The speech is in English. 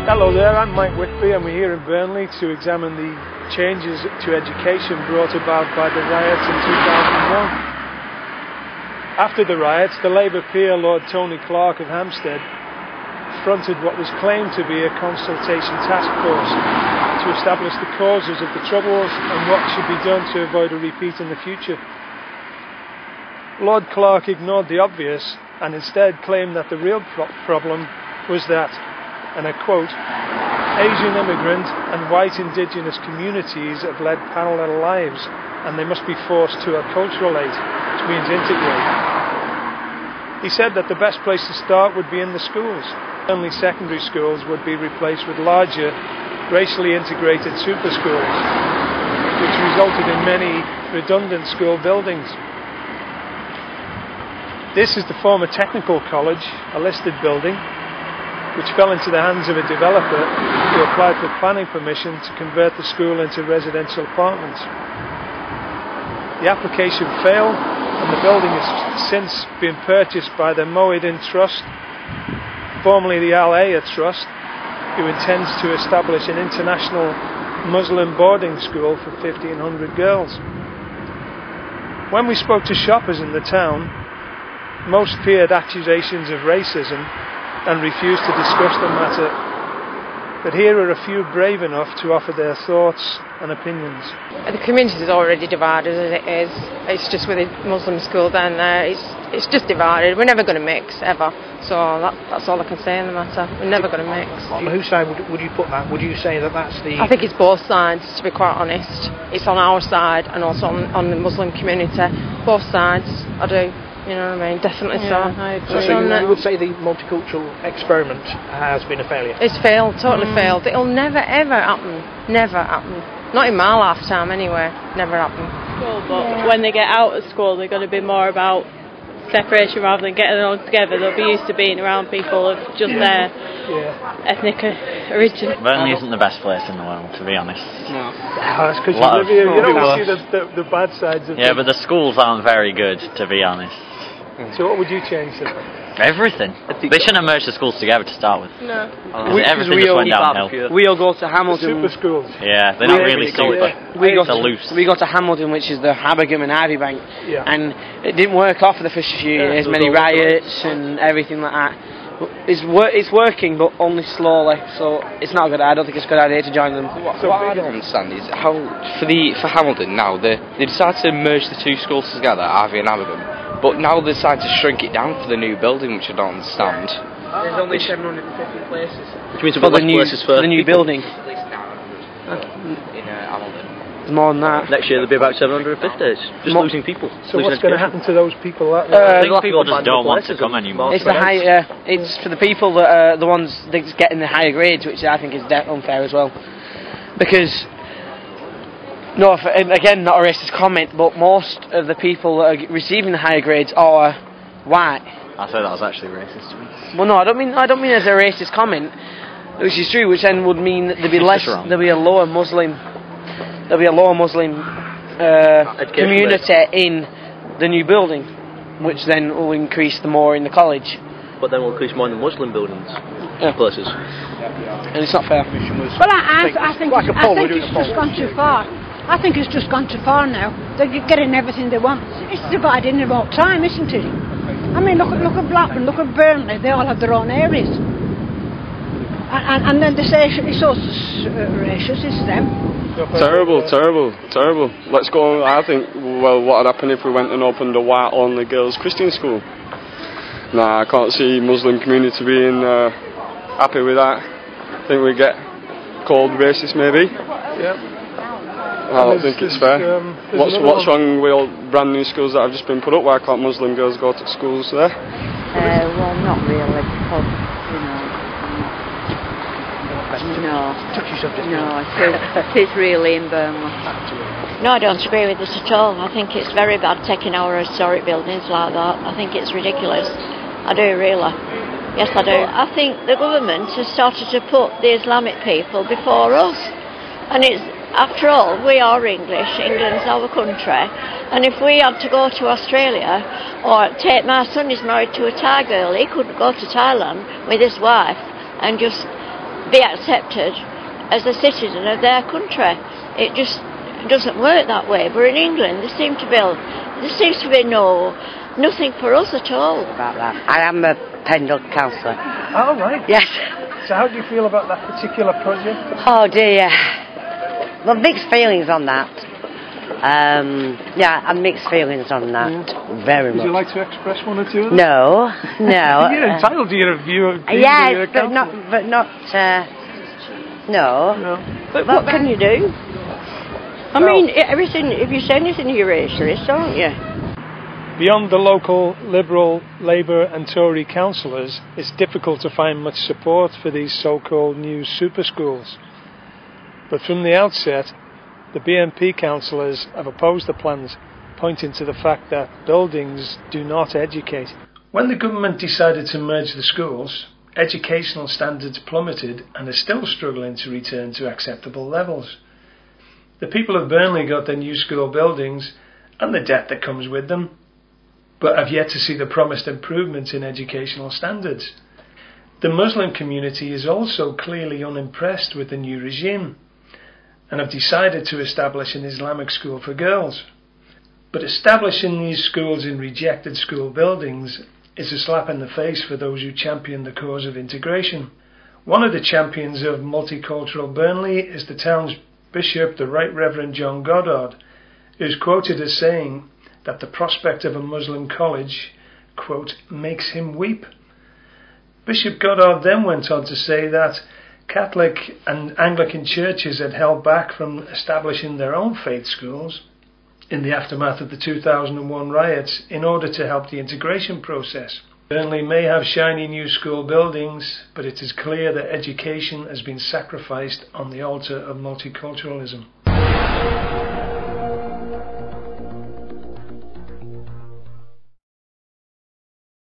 Hello there, I'm Mike Whitby and we're here in Burnley to examine the changes to education brought about by the riots in 2001. After the riots, the Labour peer Lord Tony Clark of Hampstead fronted what was claimed to be a consultation task force to establish the causes of the troubles and what should be done to avoid a repeat in the future. Lord Clark ignored the obvious and instead claimed that the real problem was that, and I quote, Asian immigrant and white indigenous communities have led parallel lives and they must be forced to acculturate, which means integrate. He said that the best place to start would be in the schools. Only secondary schools would be replaced with larger, racially integrated super schools, which resulted in many redundant school buildings. This is the former technical college, a listed building, which fell into the hands of a developer who applied for planning permission to convert the school into residential apartments. The application failed and the building has since been purchased by the Moeddin Trust, formerly the Al Aya Trust, who intends to establish an international Muslim boarding school for 1,500 girls. When we spoke to shoppers in the town, most feared accusations of racism and refused to discuss the matter, but here are a few brave enough to offer their thoughts and opinions. The community is already divided as it is. It's just with a Muslim school down there, it's just divided. We're never going to mix, ever. So that's all I can say on the matter. We're never going to mix. On whose side would you put that? Would you say that that's the... I think it's both sides, to be quite honest. It's on our side and also on the Muslim community. Both sides, I do. You know what I mean? Definitely yeah. So. I agree. So you would say the multicultural experiment has been a failure? It's failed, totally failed. It'll never ever happen. Never happen. Not in my lifetime anyway. Never happen. Cool, but when they get out of school, they're going to be more about separation rather than getting along together. They'll be used to being around people of just their ethnic origin. Burnley isn't the best place in the world, to be honest. No. That's because you live here. You don't see the bad sides of it. Yeah, but the schools aren't very good, to be honest. So what would you change then? Everything. They shouldn't have merged the schools together to start with. No. Everything just went downhill. We all go to Hamilton. Super schools. Yeah, they're not really super. We go to Hamilton, which is the Habegem and Ivy Bank, and it didn't work off for the first few years. Many riots and everything like that. It's working, but only slowly. So it's not good. I don't think it's a good idea to join them. What I don't understand is how for Hamilton now they decided to merge the two schools together, Ivy and Habegem. But now they decide to shrink it down for the new building, which I don't understand. There's only 750 places. Which means for the new building. At least 900 in Hamilton. There's more than that. Next year there'll be about 750. It's just losing people. So what's going to happen to those people? I think people just don't want to come anymore. It's the high. It's for the people that are the ones that's getting the higher grades, which I think is unfair as well. Because. No, again, not a racist comment, but most of the people that are receiving the higher grades are white. I thought that was actually racist to me. Well, no, I don't mean as a racist comment, which is true, which then would mean that there'll be a lower Muslim community in the new building, which then will increase the more in the college. But then we'll increase more in the Muslim buildings, places. And it's not fair. Well, I think it's just gone too far. I think it's just gone too far now. They're getting everything they want. It's divided in about time, isn't it? I mean, look at Blackburn, look at Burnley. They all have their own areas. And then they say it's us racist, it's them. Terrible. Let's go. I think, well, what would happen if we went and opened a white-only girls' Christian school? Nah, I can't see Muslim community being happy with that. I think we get called racist, maybe. Yeah. I don't think it's fair. What's wrong with all brand new schools that have just been put up? Why can't Muslim girls go to schools there? Well, not really, because, it is really in Burnley. No, I don't agree with this at all. I think it's very bad taking our historic buildings like that. I think it's ridiculous. I do, really. Yes, I do. I think the government has started to put the Islamic people before us. And it's, after all, we are English, England's our country, and if we had to go to Australia, or my son is married to a Thai girl, he couldn't go to Thailand with his wife and just be accepted as a citizen of their country. It just doesn't work that way. But in England, there seems to be nothing for us at all. About that, I am a Pendle councillor. Oh, right. Yes. So how do you feel about that particular project? Oh dear. Well, mixed feelings on that. Yeah, and mixed feelings on that. Very much. Would you like to express one or two of them? No. You're entitled to your view. Yes, but not. No. But what can you do? I mean, everything. If you say anything, you're racist, aren't you? Beyond the local Liberal, Labour and Tory councillors, it's difficult to find much support for these so-called new super schools. But from the outset, the BNP councillors have opposed the plans, pointing to the fact that buildings do not educate. When the government decided to merge the schools, educational standards plummeted and are still struggling to return to acceptable levels. The people of Burnley got their new school buildings and the debt that comes with them, but have yet to see the promised improvements in educational standards. The Muslim community is also clearly unimpressed with the new regime and have decided to establish an Islamic school for girls. But establishing these schools in rejected school buildings is a slap in the face for those who champion the cause of integration. One of the champions of multicultural Burnley is the town's bishop, the Right Reverend John Goddard, who is quoted as saying that the prospect of a Muslim college, quote, makes him weep. Bishop Goddard then went on to say that Catholic and Anglican churches had held back from establishing their own faith schools in the aftermath of the 2001 riots in order to help the integration process. Burnley may have shiny new school buildings, but it is clear that education has been sacrificed on the altar of multiculturalism.